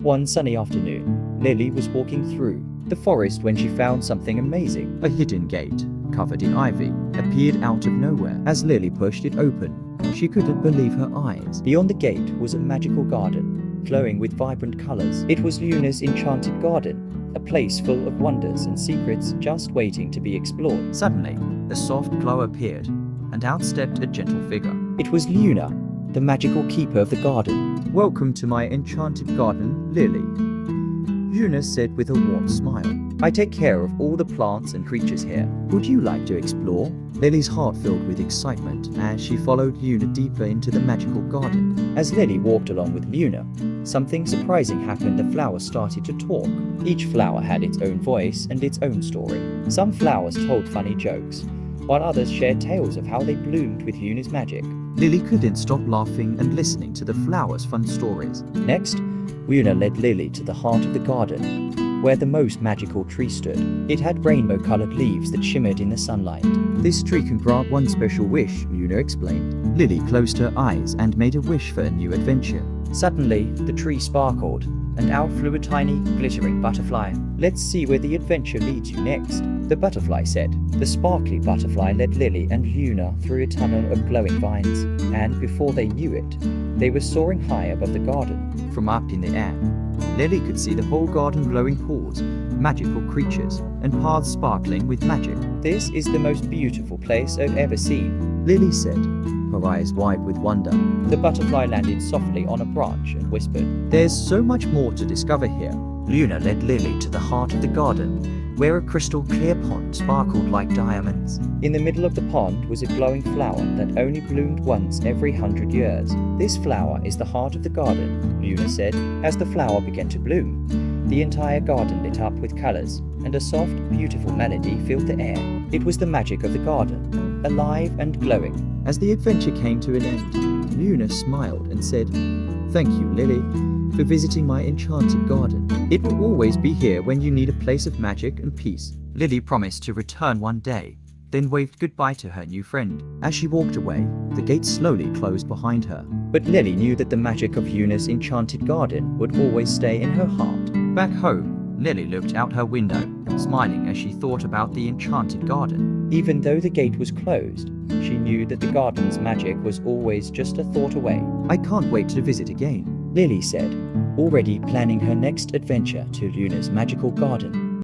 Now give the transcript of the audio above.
One sunny afternoon, Lily was walking through the forest when she found something amazing. A hidden gate, covered in ivy, appeared out of nowhere. As Lily pushed it open, she couldn't believe her eyes. Beyond the gate was a magical garden, glowing with vibrant colors. It was Luna's Enchanted Garden, a place full of wonders and secrets just waiting to be explored. Suddenly, a soft glow appeared, and out stepped a gentle figure. It was Luna, the magical keeper of the garden. "Welcome to my enchanted garden, Lily," Luna said with a warm smile. "I take care of all the plants and creatures here. Would you like to explore?" Lily's heart filled with excitement as she followed Luna deeper into the magical garden. As Lily walked along with Luna, something surprising happened. The flowers started to talk. Each flower had its own voice and its own story. Some flowers told funny jokes, while others shared tales of how they bloomed with Luna's magic. Lily couldn't stop laughing and listening to the flowers' fun stories. Next, Luna led Lily to the heart of the garden, where the most magical tree stood. It had rainbow-colored leaves that shimmered in the sunlight. "This tree can grant one special wish," Luna explained. Lily closed her eyes and made a wish for a new adventure. Suddenly, the tree sparkled, and out flew a tiny, glittering butterfly. "Let's see where the adventure leads you next," the butterfly said. The sparkly butterfly led Lily and Luna through a tunnel of glowing vines, and before they knew it, they were soaring high above the garden. From up in the air, Lily could see the whole garden glowing pools, magical creatures, and paths sparkling with magic. "This is the most beautiful place I've ever seen," Lily said, her eyes wide with wonder. The butterfly landed softly on a branch and whispered, "There's so much more to discover here." Luna led Lily to the heart of the garden, where a crystal clear pond sparkled like diamonds. In the middle of the pond was a glowing flower that only bloomed once every 100 years. "This flower is the heart of the garden," Luna said. As the flower began to bloom, the entire garden lit up with colors, and a soft, beautiful melody filled the air. It was the magic of the garden, alive and glowing. As the adventure came to an end, Luna smiled and said, "Thank you, Lily, for visiting my enchanted garden. It will always be here when you need a place of magic and peace." Lily promised to return one day, then waved goodbye to her new friend. As she walked away, the gate slowly closed behind her. But Lily knew that the magic of Luna's enchanted garden would always stay in her heart. Back home, Lily looked out her window, smiling as she thought about the enchanted garden. Even though the gate was closed, she knew that the garden's magic was always just a thought away. "I can't wait to visit again," Lily said, already planning her next adventure to Luna's magical garden.